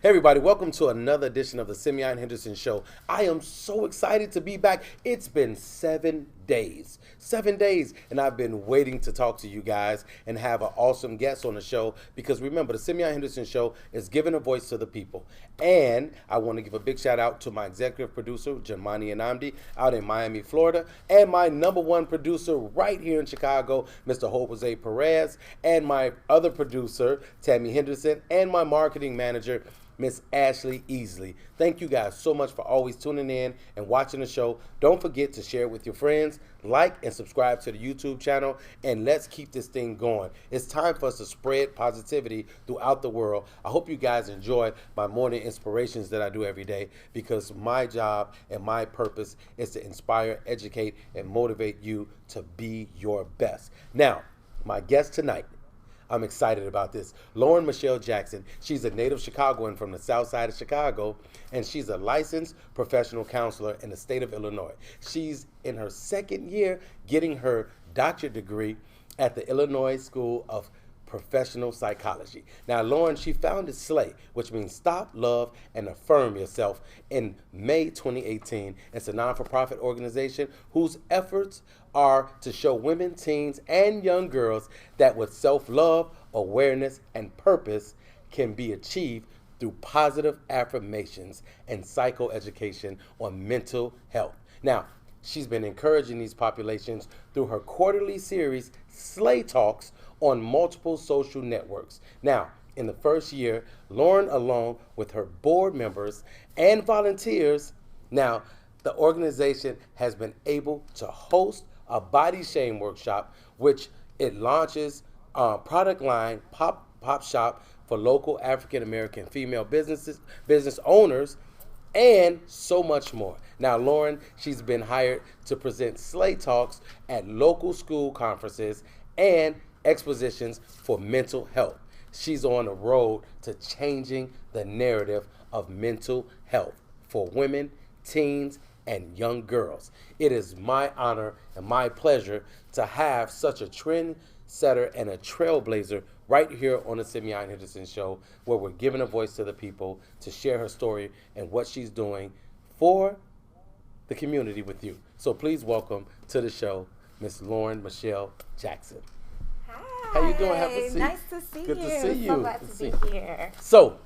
Hey everybody, welcome to another edition of the Simeon Henderson Show. I am so excited to be back. It's been 7 days. 7 days, and I've been waiting to talk to you guys and have an awesome guest on the show because remember, the Simeon Henderson Show is giving a voice to the people. And I want to give a big shout out to my executive producer, Jamani Anamdi, out in Miami, Florida, and my number one producer right here in Chicago, Mr. Jose Perez, and my other producer, Tammy Henderson, and my marketing manager, Miss Ashley Easley. Thank you guys so much for always tuning in and watching the show. Don't forget to share it with your friends, like and subscribe to the YouTube channel, and let's keep this thing going. It's time for us to spread positivity throughout the world. I hope you guys enjoy my morning inspirations that I do every day because my job and my purpose is to inspire, educate, and motivate you to be your best. Now, my guest tonight, I'm excited about this. Lauren Michelle Jackson. She's a native Chicagoan from the south side of Chicago, and she's a licensed professional counselor in the state of Illinois. She's in her second year getting her doctorate degree at the Illinois School of Professional Psychology. Now, Lauren, she founded S.L.A.Y, which means Stop, Love, and Affirm Yourself, in May 2018. It's a non-for-profit organization whose efforts are to show women, teens, and young girls that with self-love, awareness, and purpose can be achieved through positive affirmations and psychoeducation on mental health. Now, she's been encouraging these populations through her quarterly series, S.L.A.Y Talks, on multiple social networks. Now, in the first year, Lauren, along with her board members and volunteers, now the organization has been able to host a body shame workshop, which it launches product line pop shop for local African American female business owners, and so much more. Now, Lauren, she's been hired to present S.L.A.Y Talks at local school conferences and expositions for mental health. She's on the road to changing the narrative of mental health for women, teens, and young girls. It is my honor and my pleasure to have such a trendsetter and a trailblazer right here on the Simeon Henderson Show, where we're giving a voice to the people to share her story and what she's doing for the community with you. So please welcome to the show, Miss Lauren Michelle Jackson. Hi. How you doing? Have a seat. Nice to see you. Good to see you. So glad to be here. So,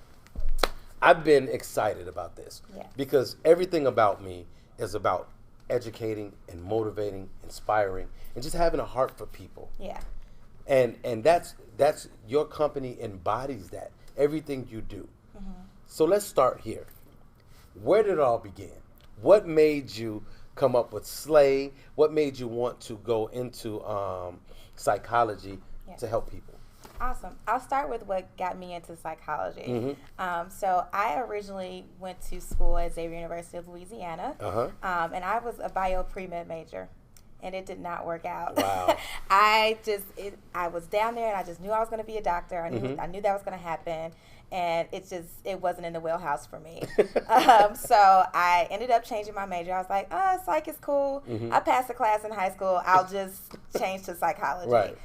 I've been excited about this because everything about me is about educating and motivating, inspiring, and just having a heart for people. Yeah. And that's your company embodies that. Everything you do. Mm-hmm. So let's start here. Where did it all begin? What made you come up with S.L.A.Y? What made you want to go into psychology to help people? Awesome. I'll start with what got me into psychology. Mm-hmm. So I originally went to school at Xavier University of Louisiana, and I was a bio pre-med major, and it did not work out. Wow. I was down there, and I just knew I was going to be a doctor. I knew that was going to happen, and it wasn't in the wheelhouse for me. So I ended up changing my major. I was like, psych is cool. Mm-hmm. I passed a class in high school. I'll just change to psychology. Right.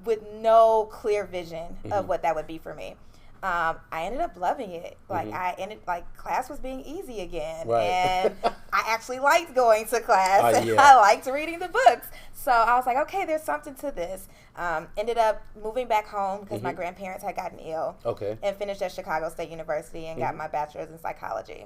With no clear vision of what that would be for me. I ended up loving it. Class was being easy again. Right. And I actually liked going to class. And I liked reading the books. So I was like, okay, there's something to this. Ended up moving back home because my grandparents had gotten ill. Okay. And finished at Chicago State University and got my bachelor's in psychology.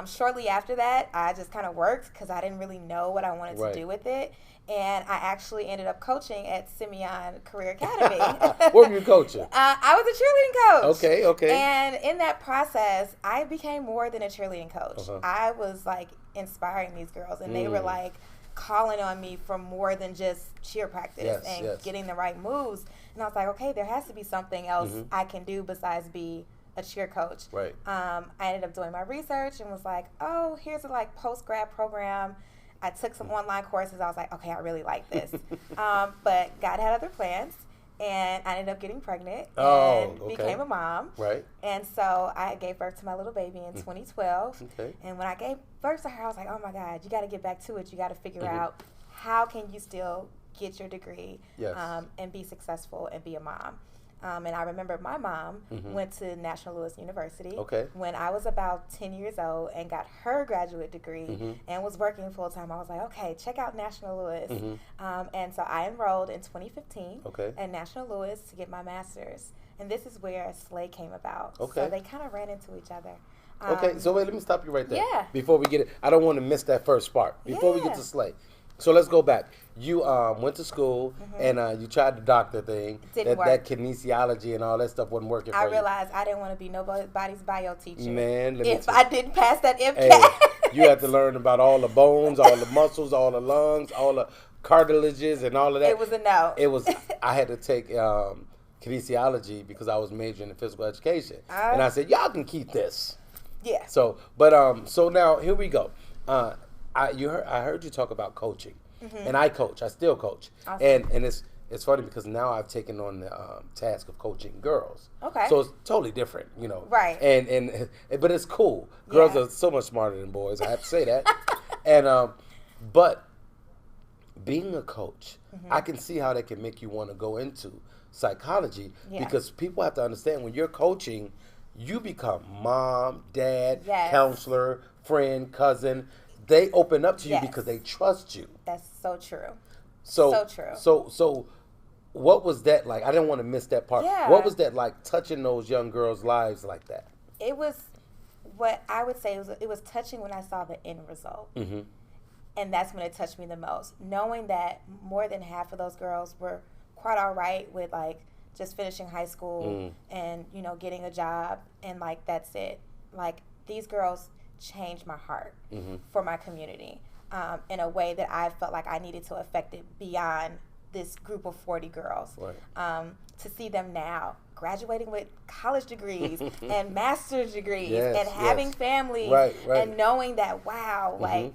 Shortly after that, I just kind of worked because I didn't really know what I wanted to do with it. And I actually ended up coaching at Simeon Career Academy. What were you coaching? I was a cheerleading coach. Okay. And in that process, I became more than a cheerleading coach. I was like inspiring these girls, and they were like calling on me for more than just cheer practice and getting the right moves. And I was like, okay, there has to be something else I can do besides be a cheer coach. Right. I ended up doing my research and was like, oh, here's a post-grad program. I took some online courses. I was like, okay, I really like this. But God had other plans, and I ended up getting pregnant and became a mom. Right. And so I gave birth to my little baby in 2012. Okay. And when I gave birth to her, I was like, oh my God, you got to get back to it. You got to figure out how can you still get your degree and be successful and be a mom. And I remember my mom went to National Louis University Okay. when I was about 10 years old and got her graduate degree and was working full time. I was like, okay, check out National Louis. And so I enrolled in 2015 at National Louis to get my master's. And this is where S.L.A.Y came about. Okay. So they kind of ran into each other. Okay, so wait, let me stop you right there. Yeah. Before we get it, I don't want to miss that first part. Before we get to S.L.A.Y. So let's go back. You went to school and you tried the doctor thing. Didn't work. That kinesiology and all that stuff wasn't working for you. I realized I didn't want to be nobody's bio teacher. Man, if I didn't pass that MCAT. Hey, you had to learn about all the bones, all the muscles, all the lungs, all the cartilages and all of that. It was a no. I had to take kinesiology because I was majoring in physical education. And I said, y'all can keep this. Yeah. So now here we go. I heard you talk about coaching, and I coach. I still coach, awesome. and it's funny because now I've taken on the task of coaching girls. Okay. So it's totally different, you know. Right. But it's cool. Girls are so much smarter than boys. I have to say that. And but being a coach, I can see how that can make you want to go into psychology because people have to understand when you're coaching, you become mom, dad, counselor, friend, cousin. They open up to you because they trust you. That's so true. So true. So what was that like? I didn't want to miss that part. Yeah. What was that like touching those young girls' lives like that? It was what I would say it was touching when I saw the end result. And that's when it touched me the most. Knowing that more than half of those girls were quite all right with like just finishing high school and, you know, getting a job and like that's it. Like these girls changed my heart for my community in a way that I felt like I needed to affect it beyond this group of 40 girls. Right. To see them now graduating with college degrees and master's degrees and having families and knowing that, wow, like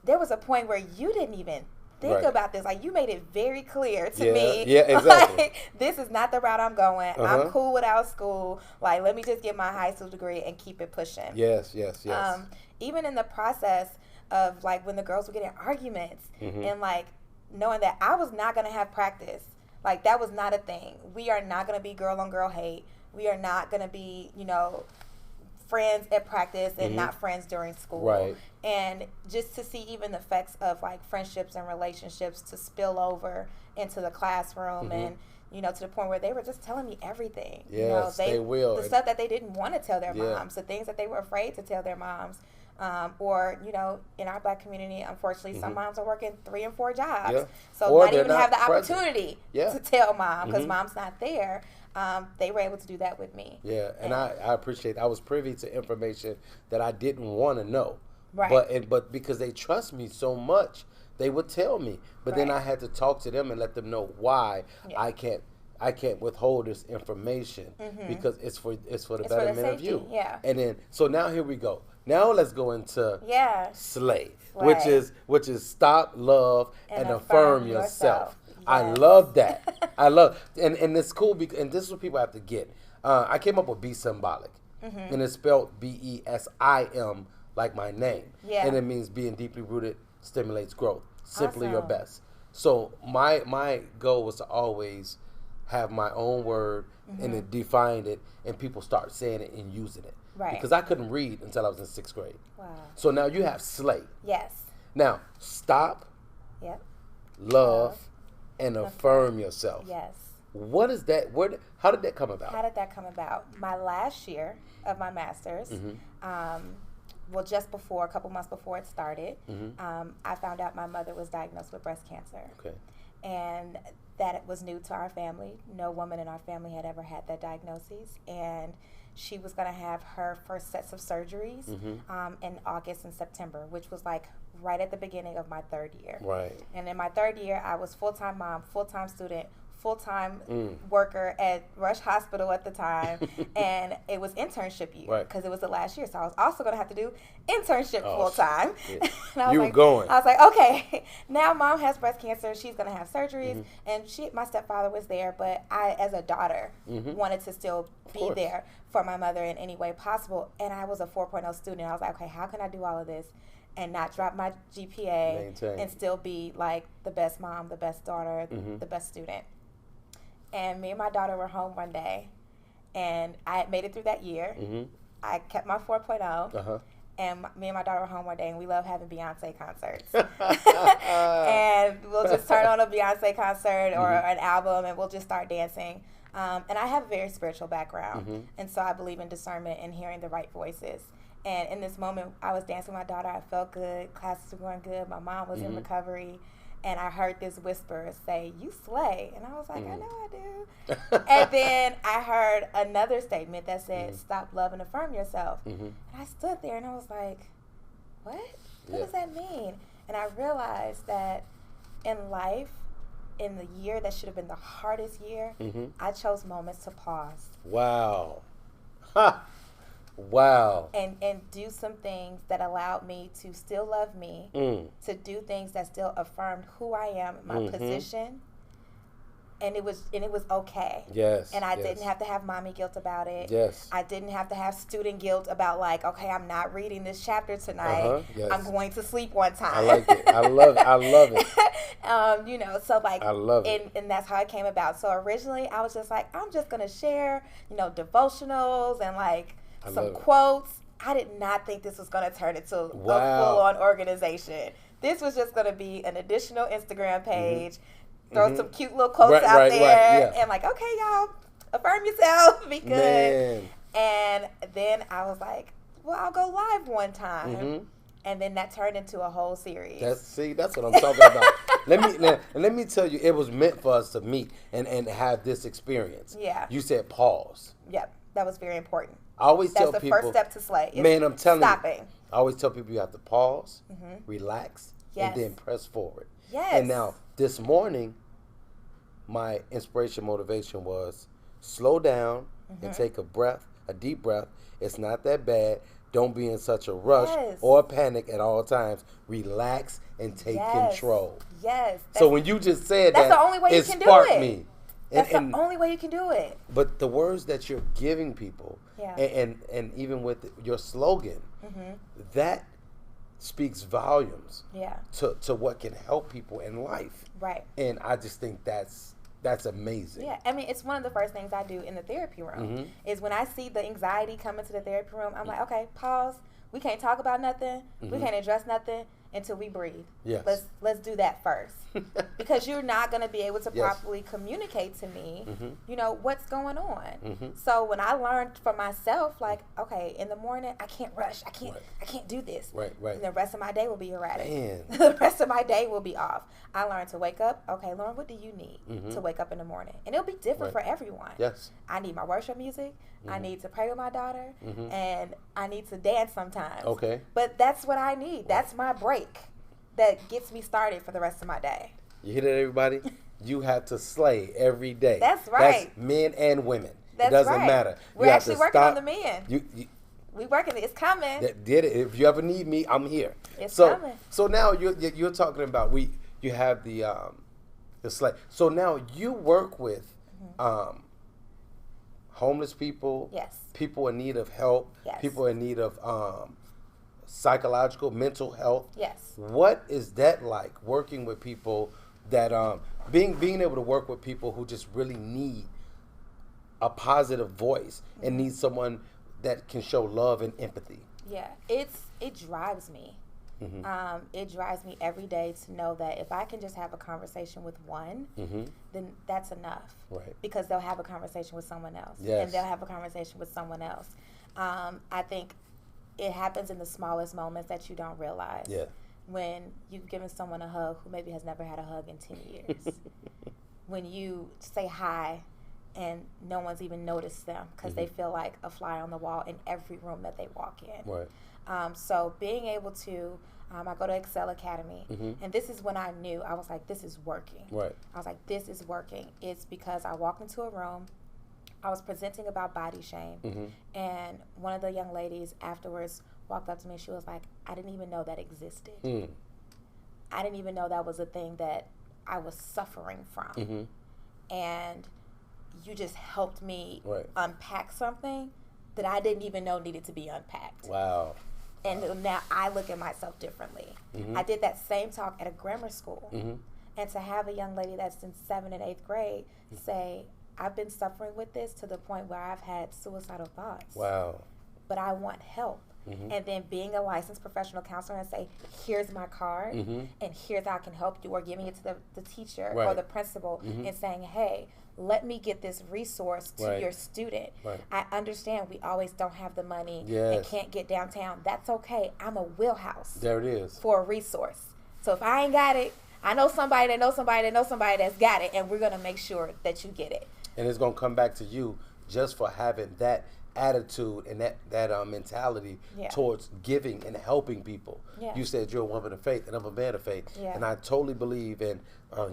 there was a point where you didn't even think about this. Like you made it very clear to me. Yeah, exactly. Like, this is not the route I'm going. I'm cool without school. Like let me just get my high school degree and keep it pushing. Yes. Even in the process of like when the girls were getting arguments and like knowing that I was not going to have practice. Like that was not a thing. We are not going to be girl on girl hate. We are not going to be, you know, friends at practice and not friends during school. Right. And just to see even the effects of like friendships and relationships to spill over into the classroom and, you know, to the point where they were just telling me everything. Yes, you know, they will. The stuff that they didn't want to tell their moms, the things that they were afraid to tell their moms. Or, you know, in our black community, unfortunately, some moms are working 3 and 4 jobs. Yeah. So or not even have the opportunity to tell mom because mom's not there. They were able to do that with me. Yeah, and I appreciate it. I was privy to information that I didn't want to know. Right. But because they trust me so much, they would tell me. But then I had to talk to them and let them know why I can't withhold this information because it's for the betterment of you. Yeah. And then so now here we go. Now let's go into S.L.A.Y, which is stop, love, and affirm yourself. Yes. I love that. And it's cool because, and this is what people have to get. I came up with Be Symbolic, and it's spelled BESIM like my name, and it means being deeply rooted stimulates growth. Simply your best. So my goal was to always have my own word and then define it, and people start saying it and using it. Right. Because I couldn't read until I was in 6th grade. Wow. So now you have S.L.A.Y. Yes. Now stop. Yep. Love. And affirm yourself. Yes. What is that? How did that come about? How did that come about? My last year of my master's, well, just before, a couple months before it started, I found out my mother was diagnosed with breast cancer. Okay. And that was new to our family. No woman in our family had ever had that diagnosis. And she was going to have her first sets of surgeries in August and September, which was like right at the beginning of my 3rd year. Right. And in my 3rd year, I was full-time mom, full-time student, full-time worker at Rush Hospital at the time. And it was internship year because it was the last year. So I was also going to have to do internship full-time. Yeah. You were going. I was like, okay, now mom has breast cancer. She's going to have surgeries. And my stepfather was there. But I, as a daughter, wanted to still be there for my mother in any way possible. And I was a 4.0 student. I was like, okay, how can I do all of this and not drop my GPA and still be like the best mom, the best daughter, the best student? And me and my daughter were home one day, and I had made it through that year. Mm-hmm. I kept my 4.0. Uh-huh. And me and my daughter were home one day, and we love having Beyonce concerts. And we'll just turn on a Beyonce concert or an album, and we'll just start dancing. And I have a very spiritual background, and so I believe in discernment and hearing the right voices. And in this moment, I was dancing with my daughter. I felt good. Classes were going good. My mom was in recovery. And I heard this whisper say, "You slay." And I was like, I know I do. And then I heard another statement that said, "Stop, love, and affirm yourself." And I stood there and I was like, what? What does that mean? And I realized that in life, in the year that should have been the hardest year, I chose moments to pause. Wow. Ha! Wow. And do some things that allowed me to still love me, to do things that still affirmed who I am, my position, and it was okay. Yes. And I didn't have to have mommy guilt about it. Yes. I didn't have to have student guilt about like, okay, I'm not reading this chapter tonight. Yes. I'm going to sleep one time. I like it. I love it. You know, so like, I love it. And that's how it came about. So originally I was just like, I'm just gonna share, devotionals and like some quotes. I did not think this was going to turn into a full-on organization. This was just going to be an additional Instagram page, throw some cute little quotes out there, and like, okay, y'all, affirm yourself, be good. Man. And then I was like, well, I'll go live one time. And then that turned into a whole series. That's what I'm talking about. Let me tell you, it was meant for us to meet and have this experience. Yeah. You said pause. Yep, that was very important. I always tell That's the people, first step to slay. Man, I'm telling stopping. you. I always tell people you have to pause, relax, and then press forward. Yes. And now, this morning, my inspiration motivation was slow down and take a deep breath. It's not that bad. Don't be in such a rush or a panic at all times. Relax and take control. Yes. So when you just said that's that, the only way you can do sparked it. Me. That's the only way you can do it. But the words that you're giving people, and even with your slogan, that speaks volumes to what can help people in life. Right. And I just think that's amazing. Yeah, I mean, it's one of the first things I do in the therapy room is when I see the anxiety come into the therapy room, I'm like, okay, pause. We can't talk about nothing. We can't address nothing until we breathe. Yes. Let's do that first. Because you're not going to be able to properly communicate to me, what's going on. So when I learned for myself, like, okay, in the morning, I can't rush. I can't do this. Right. And the rest of my day will be erratic. Man. The rest of my day will be off. I learned to wake up. Okay, Lauren, what do you need to wake up in the morning? And it'll be different for everyone. Yes. I need my worship music. I need to pray with my daughter. And I need to dance sometimes. Okay. But that's what I need. That's my break that gets me started for the rest of my day. You hear that, everybody? You have to slay every day. That's right. That's men and women. That's it doesn't right. matter. We're actually working on the men. We working. It's coming. Did it? If you ever need me, I'm here. It's coming. So now you're talking about you have the slay. So now you work with homeless people. Yes. People in need of help. Yes. People in need of psychological, mental health. Yes. What is that like, working with people that being able to work with people who just really need a positive voice and need someone that can show love and empathy? Yeah, it drives me. It drives me every day to know that if I can just have a conversation with one, then that's enough. Right. Because they'll have a conversation with someone else. Yes. And they'll have a conversation with someone else. I think it happens in the smallest moments that you don't realize. Yeah. When you've given someone a hug who maybe has never had a hug in 10 years. When you say hi and no one's even noticed them because they feel like a fly on the wall in every room that they walk in. Right. So being able to, I go to S.L.A.Y Academy, and this is when I knew, I was like, this is working. Right. I was like, this is working. It's because I walked into a room, I was presenting about body shame, and one of the young ladies afterwards walked up to me and she was like, I didn't even know that existed. I didn't even know that was a thing that I was suffering from. And you just helped me unpack something that I didn't even know needed to be unpacked. Wow. And now I look at myself differently. I did that same talk at a grammar school. And to have a young lady that's in 7th and 8th grade say, I've been suffering with this to the point where I've had suicidal thoughts. Wow. But I want help. And then being a licensed professional counselor and say, here's my card, and here's how I can help you, or giving it to the teacher or the principal and saying, hey, let me get this resource to your student. I understand we always don't have the money and can't get downtown. That's okay. I'm a wheelhouse. There it is. For a resource. So if I ain't got it, I know somebody that knows somebody that knows somebody that's got it, and we're going to make sure that you get it. And it's going to come back to you just for having that attitude and that mentality towards giving and helping people. You said you're a woman of faith and I'm a man of faith, and I totally believe in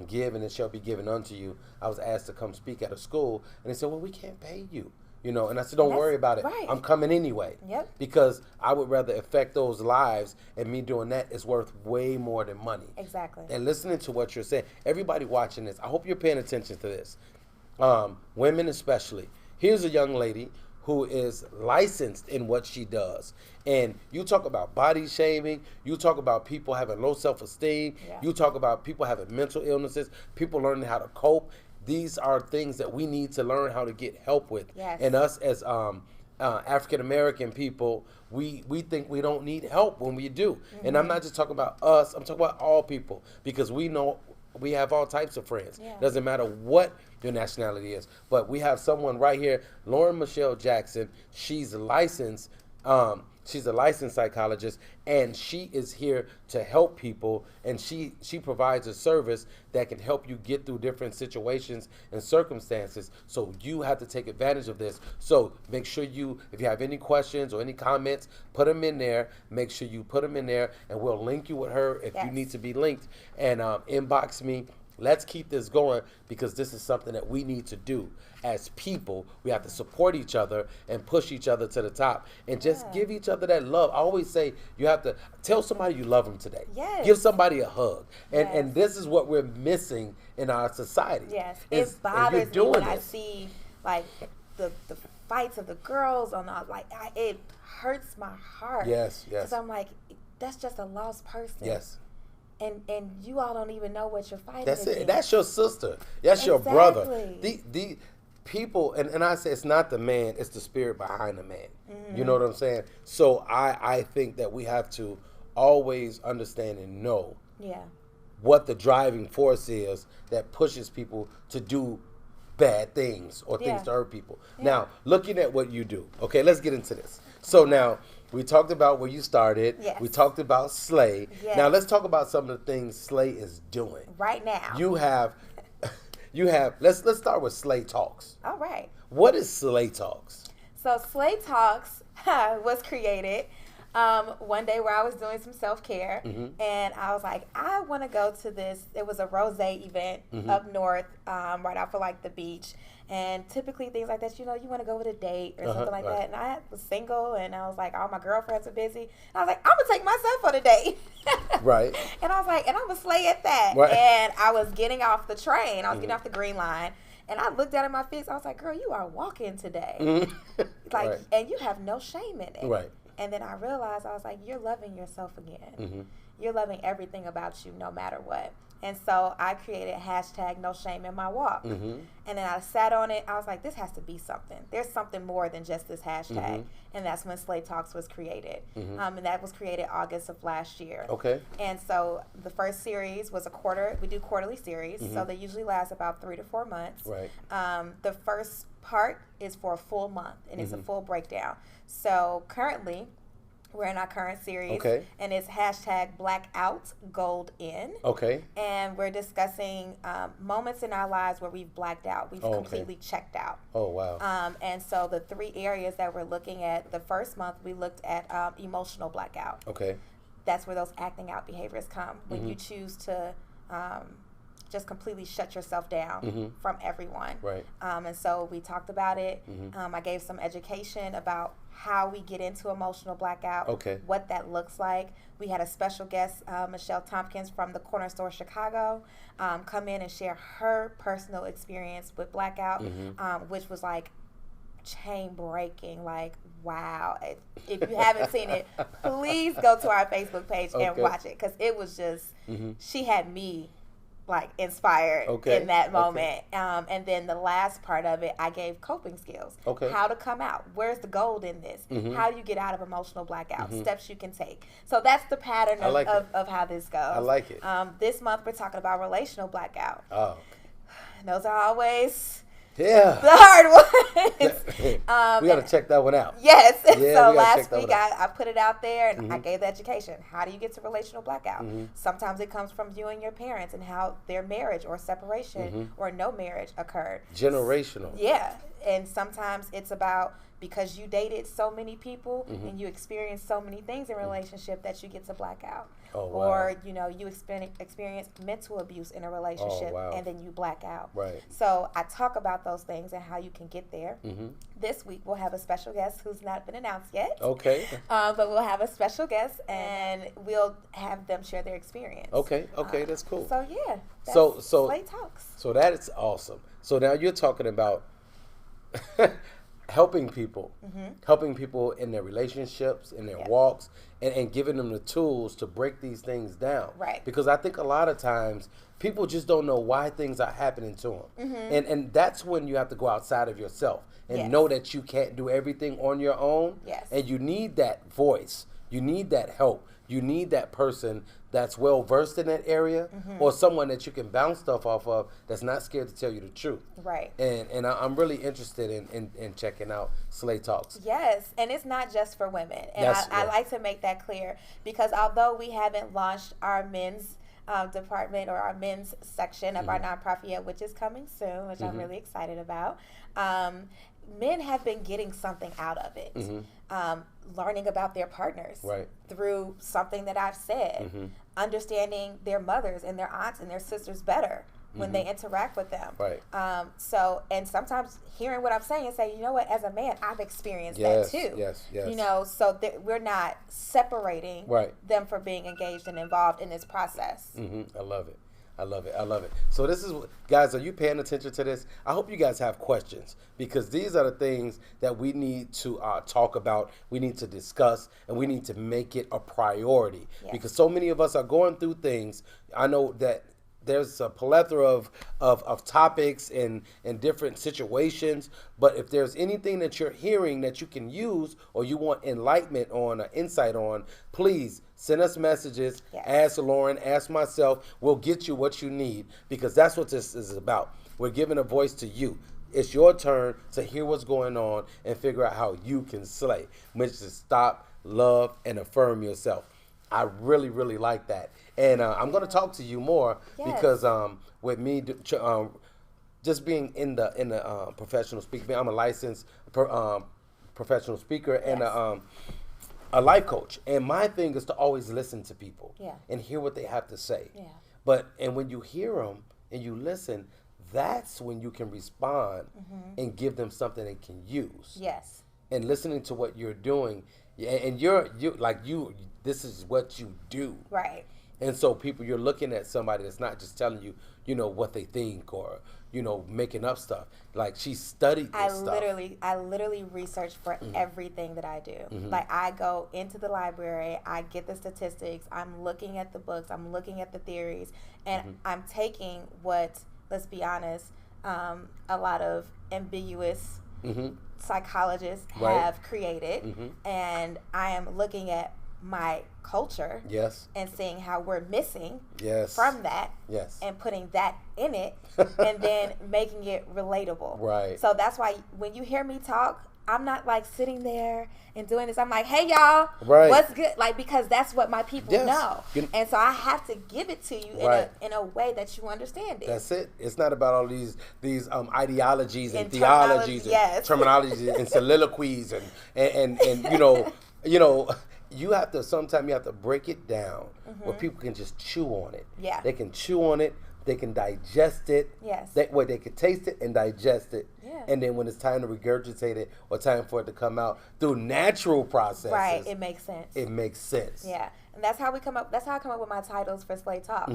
give and it shall be given unto you. I was asked to come speak at a school, and they said, well, we can't pay you, and I said, don't worry about it. I'm coming anyway, because I would rather affect those lives, and me doing that is worth way more than money. Exactly. And listening to what you're saying, everybody watching this, I hope you're paying attention to this. Women especially. Here's a young lady who is licensed in what she does. And you talk about body shaming, you talk about people having low self-esteem, you talk about people having mental illnesses, people learning how to cope. These are things that we need to learn how to get help with. And us as African-American people, we think we don't need help when we do. And I'm not just talking about us, I'm talking about all people, because we know we have all types of friends. Doesn't matter what your nationality is. But we have someone right here, Lauren Michelle Jackson. She's licensed. She's a licensed psychologist, and she is here to help people, and she provides a service that can help you get through different situations and circumstances. So you have to take advantage of this. So make sure if you have any questions or any comments, put them in there. Make sure you put them in there, and we'll link you with her if you need to be linked. And inbox me. Let's keep this going, because this is something that we need to do as people. We have to support each other and push each other to the top, and just give each other that love. I always say you have to tell somebody you love them today. Give somebody a hug. And this is what we're missing in our society. It bothers me when I see like the fights of the girls on it hurts my heart. Because I'm like, that's just a lost person. And you all don't even know what you're fighting against. That's it. That's your sister. That's your brother. The people, and I say it's not the man, it's the spirit behind the man. You know what I'm saying? So I think that we have to always understand and know what the driving force is that pushes people to do bad things or things to hurt people. Now, looking at what you do, okay, let's get into this. So now, we talked about where you started. We talked about S.L.A.Y. Now let's talk about some of the things S.L.A.Y is doing right now. You have let's start with S.L.A.Y Talks. All right. What is S.L.A.Y Talks? So S.L.A.Y Talks was created one day where I was doing some self-care, and I was like, I want to go to this. It was a rosé event up north, right off of like the beach. And typically things like that, you want to go with a date or something like that. And I was single, and I was like, all my girlfriends are busy. And I was like, I'm going to take myself on a date. And I was like, and I'm going to slay at that. And I was getting off the train. I was getting off the green line. And I looked down at my feet. I was like, girl, you are walking today. And you have no shame in it. And then I realized, I was like, you're loving yourself again. You're loving everything about you, no matter what. And so I created #NoShameInMyWalk. And then I sat on it. I was like, this has to be something. There's something more than just this hashtag. And that's when S.L.A.Y Talks was created. And that was created August of last year. And so the first series was we do quarterly series. So they usually last about 3 to 4 months. The first part is for a full month, and it's a full breakdown. So currently, we're in our current series, and it's #BlackoutGoldIn. And we're discussing moments in our lives where we've blacked out. We've completely checked out. And so the 3 areas that we're looking at, the first month we looked at emotional blackout. That's where those acting out behaviors come, when you choose to just completely shut yourself down from everyone. And so we talked about it. I gave some education about how we get into emotional blackout, what that looks like. We had a special guest, Michelle Tompkins from the Corner Store Chicago, come in and share her personal experience with blackout, which was like chain breaking. Like, wow. If you haven't seen it, please go to our Facebook page and watch it, because it was just, she had me like inspired in that moment. And then the last part of it, I gave coping skills. How to come out. Where's the gold in this? How do you get out of emotional blackout? Steps you can take. So that's the pattern of how this goes. I like it. This month we're talking about relational blackout. Those are always the hard ones. We got to check that one out. Yes. So last week I put it out there and I gave the education. How do you get to relational blackout? Sometimes it comes from you and your parents and how their marriage or separation or no marriage occurred. Generational. Yeah. And sometimes it's about because you dated so many people and you experienced so many things in relationship that you get to black out. Or, you experience mental abuse in a relationship and then you black out. Right. So I talk about those things and how you can get there. This week we'll have a special guest who's not been announced yet. Okay. But we'll have a special guest and we'll have them share their experience. Okay, that's cool. So yeah. So S.L.A.Y Talks. So that is awesome. So now you're talking about helping people in their relationships, in their walks, and giving them the tools to break these things down. Right. Because I think a lot of times people just don't know why things are happening to them. And that's when you have to go outside of yourself and know that you can't do everything on your own. Yes. And you need that voice. You need that help. You need that person that's well versed in that area or someone that you can bounce stuff off of that's not scared to tell you the truth. Right. And I'm really interested in checking out S.L.A.Y Talks. Yes, and it's not just for women. And I like to make that clear because although we haven't launched our men's department or our men's section of our nonprofit yet, which is coming soon, which I'm really excited about, men have been getting something out of it. Learning about their partners through something that I've said, understanding their mothers and their aunts and their sisters better when they interact with them. Right. So, and sometimes hearing what I'm saying and say, you know what, as a man, I've experienced that too. Yes. So we're not separating them from being engaged and involved in this process. I love it. I love it. So this is, guys, are you paying attention to this? I hope you guys have questions because these are the things that we need to talk about, we need to discuss, and we need to make it a priority because so many of us are going through things. I know that there's a plethora of topics and different situations, but if there's anything that you're hearing that you can use or you want enlightenment on or insight on, please send us messages. Ask Lauren, ask myself. We'll get you what you need because that's what this is about. We're giving a voice to you. It's your turn to hear what's going on and figure out how you can slay, which is stop, love, and affirm yourself. I really, really like that. And I'm going to talk to you more because with me just being in the professional speaker, I'm a licensed professional speaker and a life coach. And my thing is to always listen to people and hear what they have to say. And when you hear them and you listen, that's when you can respond and give them something they can use. Yes. And listening to what you're doing, and this is what you do. Right. And so you're looking at somebody that's not just telling you, what they think or, making up stuff. Like she studied this stuff. I literally research for everything that I do. Like I go into the library, I get the statistics, I'm looking at the books, I'm looking at the theories, and I'm taking what, let's be honest, a lot of ambiguous psychologists have created, and I am looking at my culture and seeing how we're missing from that and putting that in it and then making it relatable. Right. So that's why when you hear me talk, I'm not like sitting there and doing this. I'm like, hey y'all, what's good? Like, because that's what my people know. And so I have to give it to you in a way that you understand it. That's it. It's not about all these ideologies and theologies and terminologies and soliloquies and you have to, sometimes you have to break it down where people can just chew on it. Yeah. They can chew on it. They can digest it. Yes. That way they can taste it and digest it. Yeah. And then when it's time to regurgitate it or time for it to come out through natural processes. Right. It makes sense. It makes sense. Yeah. And that's how I come up with my titles for S.L.A.Y Talks.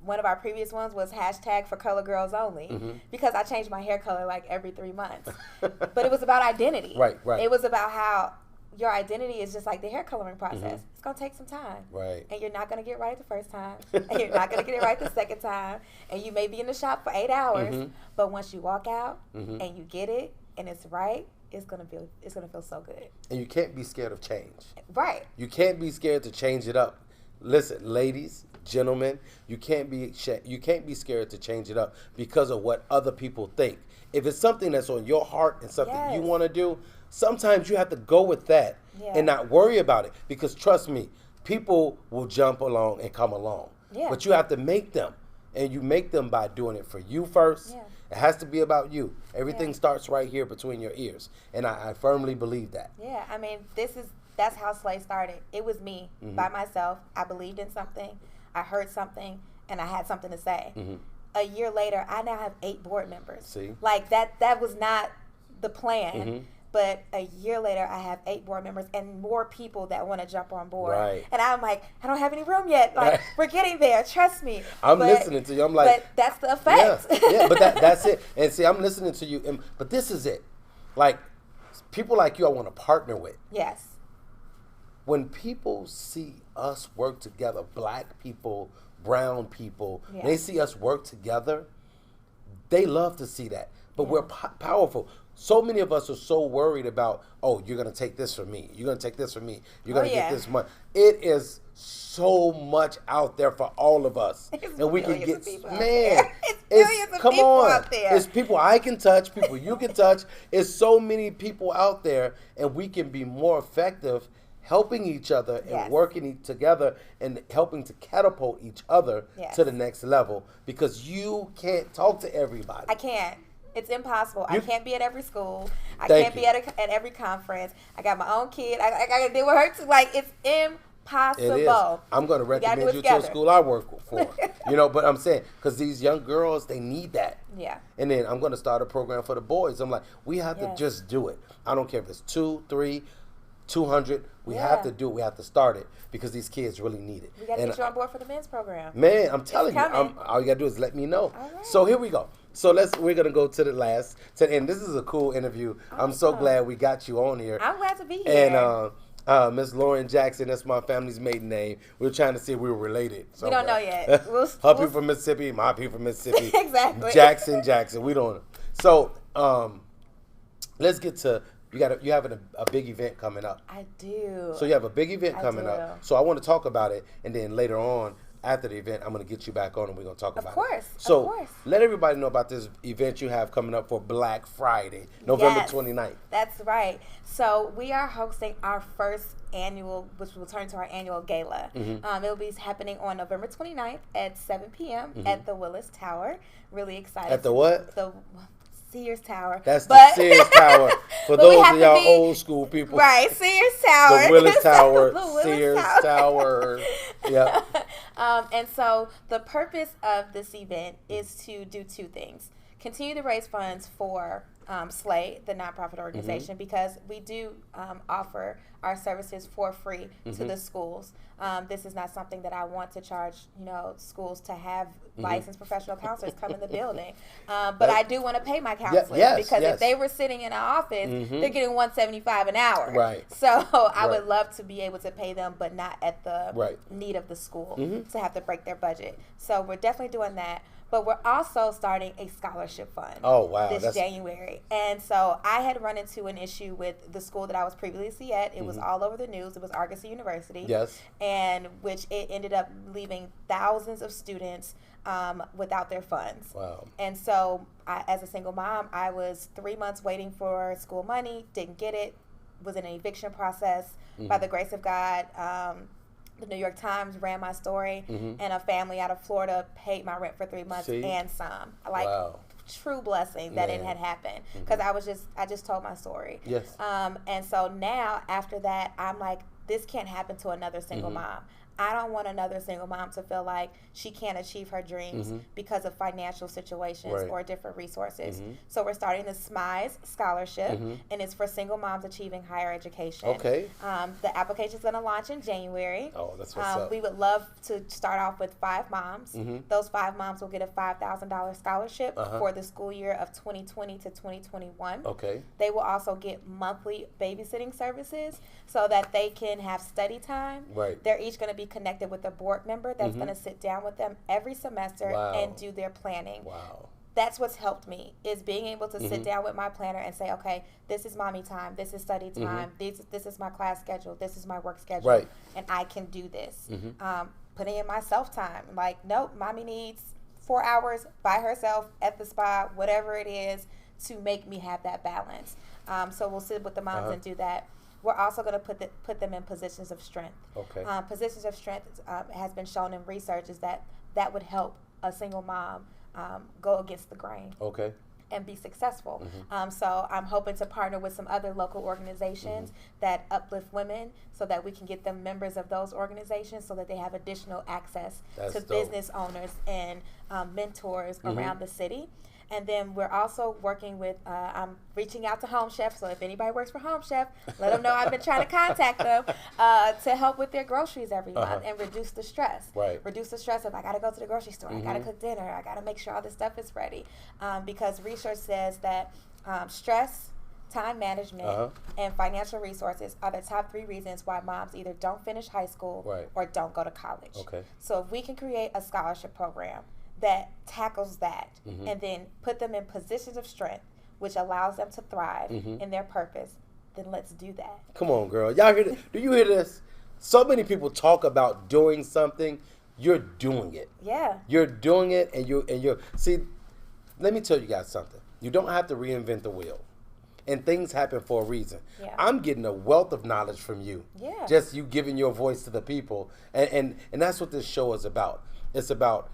One of our previous ones was # for color girls only because I changed my hair color like every 3 months. But it was about identity. Right. It was about how your identity is just like the hair coloring process. It's going to take some time. Right. And you're not going to get it right the first time. And you're not going to get it right the second time. And you may be in the shop for 8 hours. But once you walk out and you get it and it's right, it's gonna feel so good. And you can't be scared of change. Right. You can't be scared to change it up. Listen, ladies, gentlemen, you can't be scared to change it up because of what other people think. If it's something that's on your heart and something you want to do, sometimes you have to go with that and not worry about it. Because trust me, people will jump along and come along. Yeah. But you have to make them. And you make them by doing it for you first. Yeah. It has to be about you. Everything starts right here between your ears. And I firmly believe that. Yeah, I mean, that's how S.L.A.Y started. It was me by myself. I believed in something. I heard something. And I had something to say. A year later, I now have 8 board members. See? Like, that was not the plan. But a year later, I have 8 board members and more people that want to jump on board. Right. And I'm like, I don't have any room yet. Like, we're getting there. Trust me. I'm listening to you. I'm like. But that's the effect. Yeah, but that's it. And see, I'm listening to you. But this is it. Like, people like you I want to partner with. Yes. When people see us work together, black people, brown people, they see us work together, they love to see that. But we're powerful. So many of us are so worried about, oh, you're going to take this from me. You're going to take this from me. You're going to get this money. It is so much out there for all of us. And we can get, man, it's come on. Out there. It's people I can touch, people you can touch. It's so many people out there, and we can be more effective helping each other and working together and helping to catapult each other to the next level, because you can't talk to everybody. I can't. It's impossible. I can't be at every school. I can't be at every conference. I got my own kid. I got to deal with her too. Like, it's impossible. It is. I'm going to recommend you to a school I work for. But I'm saying, because these young girls, they need that. Yeah. And then I'm going to start a program for the boys. I'm like, we have to just do it. I don't care if it's 2, 3, 200. We have to do it. We have to start it because these kids really need it. We got to get you on board for the men's program. Man, I'm telling you. All you got to do is let me know. Right. So here we go. So we're going to go to the end. This is a cool interview. Awesome. I'm so glad we got you on here. I'm glad to be here. And Miss Lauren Jackson, that's my family's maiden name. We were trying to see if we were related. We don't know yet. Her people from Mississippi, my people from Mississippi. Exactly. Jackson. We don't know. So let's get to, you have a big event coming up. I do. So you have a big event coming up. So I want to talk about it, and then later on, after the event, I'm going to get you back on and we're going to talk about it. Of course. Let everybody know about this event you have coming up for Black Friday, November 29th. That's right. So we are hosting our first annual, which will turn to our annual gala. It will be happening on November 29th at 7 p.m. at the Willis Tower. Really excited. At the what? The Sears Tower. That's the Sears Tower. For those of y'all old school people. Right, Sears Tower. The Willis Tower. Sears Tower. Yeah. And so the purpose of this event is to do 2 things. Continue to raise funds for S.L.A.Y., the nonprofit organization, because we do offer our services for free to the schools. This is not something that I want to charge, schools to have licensed professional counselors come in the building. But I do want to pay my counselors because if they were sitting in an office, they're getting $175 an hour. Right. So I would love to be able to pay them, but not at the need of the school to have to break their budget. So we're definitely doing that. But we're also starting a scholarship fund this January. And so I had run into an issue with the school that I was previously at. It was all over the news. It was Argosy University. Yes. And which it ended up leaving thousands of students without their funds. Wow. And so as a single mom, I was 3 months waiting for school money, didn't get it, was in an eviction process. By the grace of God, the New York Times ran my story, and a family out of Florida paid my rent for 3 months and some. True blessing that it had happened, because I just told my story. Yes. And so now after that, I'm like, this can't happen to another single mom. I don't want another single mom to feel like she can't achieve her dreams because of financial situations or different resources. So we're starting the SMIZE Scholarship, and it's for single moms achieving higher education. Okay. The application is going to launch in January. Oh, that's what's up. We would love to start off with 5 moms. Those 5 moms will get a $5,000 scholarship for the school year of 2020 to 2021. Okay. They will also get monthly babysitting services so that they can have study time. Right. They're each going to be connected with a board member that's going to sit down with them every semester and do their planning. Wow. That's what's helped me, is being able to sit down with my planner and say, okay, this is mommy time, this is study time, this is my class schedule, this is my work schedule, and I can do this. Putting in my self-time, like, nope, mommy needs 4 hours by herself at the spa, whatever it is, to make me have that balance. So we'll sit with the moms and do that. We're also going to put them in positions of strength. Okay. Positions of strength has been shown in research is that would help a single mom go against the grain. Okay. And be successful. So I'm hoping to partner with some other local organizations that uplift women so that we can get them members of those organizations so that they have additional access to business owners and mentors around the city. And then we're also working with, I'm reaching out to Home Chef. So if anybody works for Home Chef, let them know I've been trying to contact them to help with their groceries every month and reduce the stress. Right. Reduce the stress of, I got to go to the grocery store. I got to cook dinner. I got to make sure all this stuff is ready. Because research says that stress, time management, and financial resources are the top 3 reasons why moms either don't finish high school or don't go to college. Okay. So if we can create a scholarship program that tackles that and then put them in positions of strength, which allows them to thrive in their purpose, then let's do that. Come on, girl. Y'all hear this? Do you hear this? So many people talk about doing something. You're doing it. Yeah. You're doing it, and you're see, let me tell you guys something. You don't have to reinvent the wheel. And things happen for a reason. Yeah. I'm getting a wealth of knowledge from you. Yeah. Just you giving your voice to the people. And that's what this show is about. It's about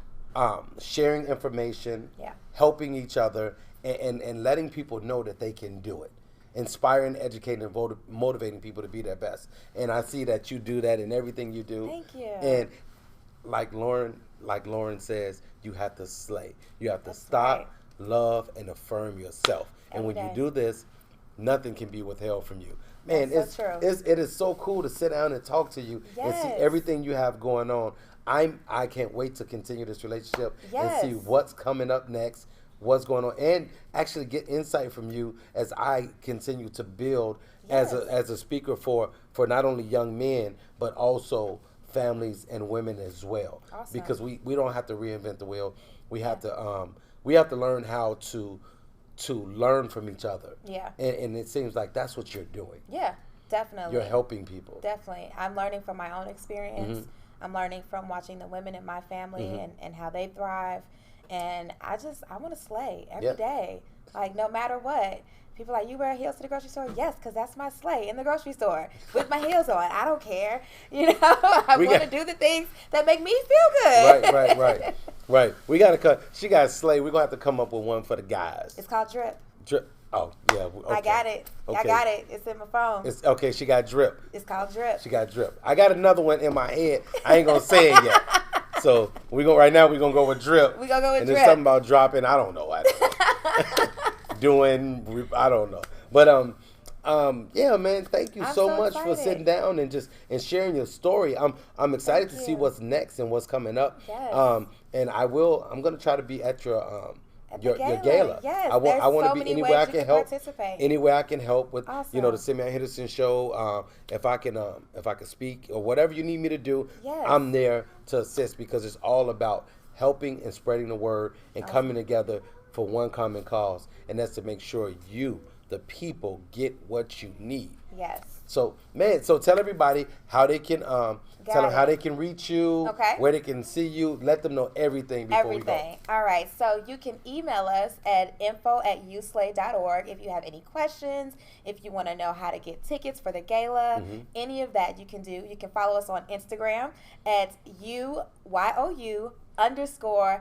sharing information, helping each other, and letting people know that they can do it. Inspiring, educating, and motivating people to be their best. And I see that you do that in everything you do. Thank you. And like Lauren says, you have to slay. You have to stop, love, and affirm yourself. And when you do this, nothing can be withheld from you. Man, it is so cool to sit down and talk to you and see everything you have going on. I can't wait to continue this relationship and see what's coming up next, what's going on, and actually get insight from you as I continue to build as a speaker for not only young men but also families and women as well. Awesome. Because we don't have to reinvent the wheel. We have to learn how to learn from each other. Yeah. And it seems like that's what you're doing. Yeah, definitely. You're helping people. Definitely. I'm learning from my own experience. I'm learning from watching the women in my family and how they thrive. And I want to slay every day. Like, no matter what. People are like, you wear heels to the grocery store? Yes, because that's my slay in the grocery store with my heels on. I don't care. You know, I want to do the things that make me feel good. Right. We got to cut. She got slay. We're going to have to come up with one for the guys. It's called drip. Drip. Oh, yeah. Okay. I got it. Okay. I got it. It's in my phone. Okay, she got drip. It's called drip. She got drip. I got another one in my head. I ain't going to say it yet. So right now we're going to go with drip. We're going to go with and drip. And there's something about dropping. I don't know. I don't know. But yeah, man, thank you so much for sitting down and sharing your story. I'm excited to see what's next and what's coming up. Yes. And I'm going to try to be at your gala. Yes, I want to be anywhere I can help. Participate. Anywhere I can help with, the Simeon Henderson show. If I can speak or whatever you need me to do, I'm there to assist because it's all about helping and spreading the word and coming together for one common cause, and that's to make sure you, the people, get what you need. Yes. So, man, tell everybody how they can how they can reach you, where they can see you. Let them know everything before we go. All right. So you can email us at info@usla.org if you have any questions, if you want to know how to get tickets for the gala, any of that you can do. You can follow us on Instagram at S.L.A.Y.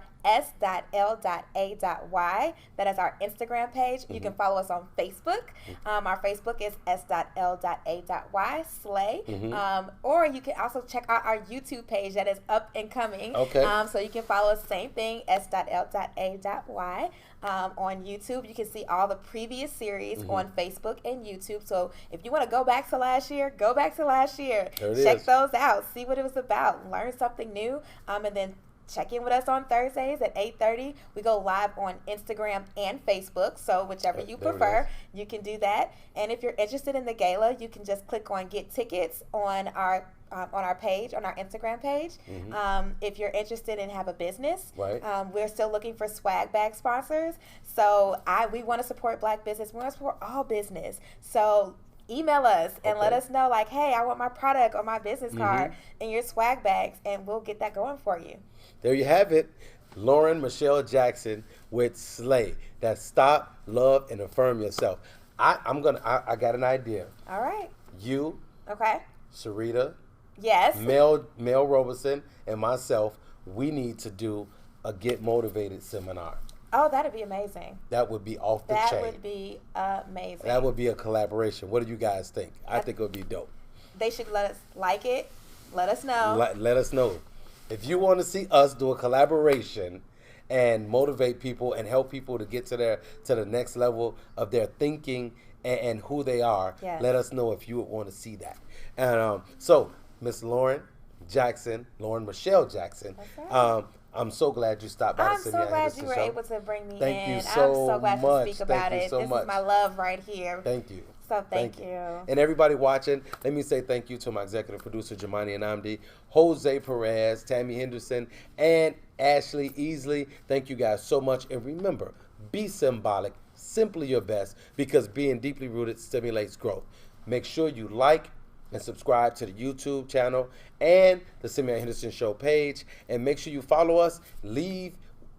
That is our Instagram page. You can follow us on Facebook. Our Facebook is S.L.A.Y S.L.A.Y. Or you can also check out our YouTube page that is up and coming. Okay. So you can follow us, same thing, S.L.A.Y. On YouTube. You can see all the previous series on Facebook and YouTube. So if you want to go back to last year, go back to last year. Check those out. See what it was about. Learn something new. And then check in with us on Thursdays at 8:30. We go live on Instagram and Facebook. So whichever you prefer, you can do that. And if you're interested in the gala, you can just click on Get Tickets on our page, on our Instagram page. If you're interested in have a business, we're still looking for swag bag sponsors. So we want to support Black business. We want to support all business. So email us and let us know, like, hey, I want my product or my business card in your swag bags, and we'll get that going for you. There you have it. Lauren Michelle Jackson with S.L.A.Y. That's Stop, Love, and Affirm Yourself. I got an idea. All right. You. Okay. Sarita. Yes. Mel Robeson and myself, we need to do a Get Motivated seminar. Oh, that'd be amazing. That would be off the chain. That would be amazing. That would be a collaboration. What do you guys think? I think it would be dope. They should let us like it. Let us know. Let us know. If you want to see us do a collaboration and motivate people and help people to get to the next level of their thinking and who they are, let us know if you would want to see that. And so, Miss Lauren Michelle Jackson. I'm so glad you stopped by. I'm so glad you were able to bring me in. Thank you so much. I'm so glad to speak about it. This is my love right here. Thank you. So thank you. And everybody watching, let me say thank you to my executive producer, Jamani Anamdi, Jose Perez, Tammy Henderson, and Ashley Easley. Thank you guys so much. And remember, be symbolic, simply your best, because being deeply rooted stimulates growth. Make sure you like and subscribe to the YouTube channel and the Simeon Henderson Show page. And make sure you follow us. Leave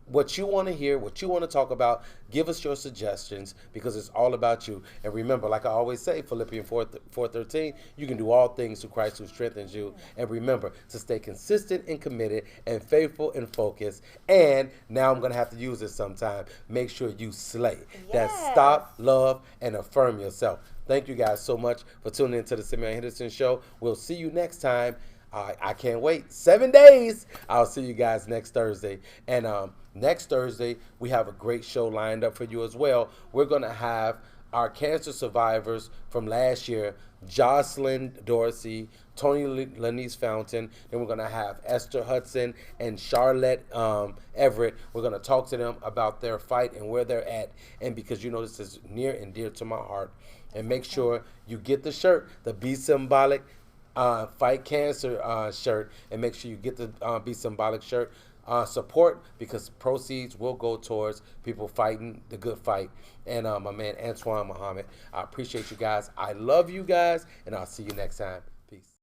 what you want to hear, what you want to talk about. Give us your suggestions, because it's all about you. And remember, like I always say, Philippians 4:13, you can do all things through Christ who strengthens you. And remember to stay consistent and committed and faithful and focused. And now I'm going to have to use this sometime. Make sure you slay. That's Stop, Love, and Affirm Yourself. Thank you guys so much for tuning into the Simeon Henderson Show. We'll see you next time. I can't wait. 7 days. I'll see you guys next Thursday. And next Thursday, we have a great show lined up for you as well. We're going to have our cancer survivors from last year, Jocelyn Dorsey, Tony Lanice Fountain. Then we're going to have Esther Hudson and Charlotte Everett. We're going to talk to them about their fight and where they're at. And because you know this is near and dear to my heart. And make sure you get the shirt, the Be Symbolic Fight Cancer shirt. And make sure you get the Be Symbolic shirt. Support, because proceeds will go towards people fighting the good fight. And my man Antoine Muhammad, I appreciate you guys. I love you guys, and I'll see you next time. Peace.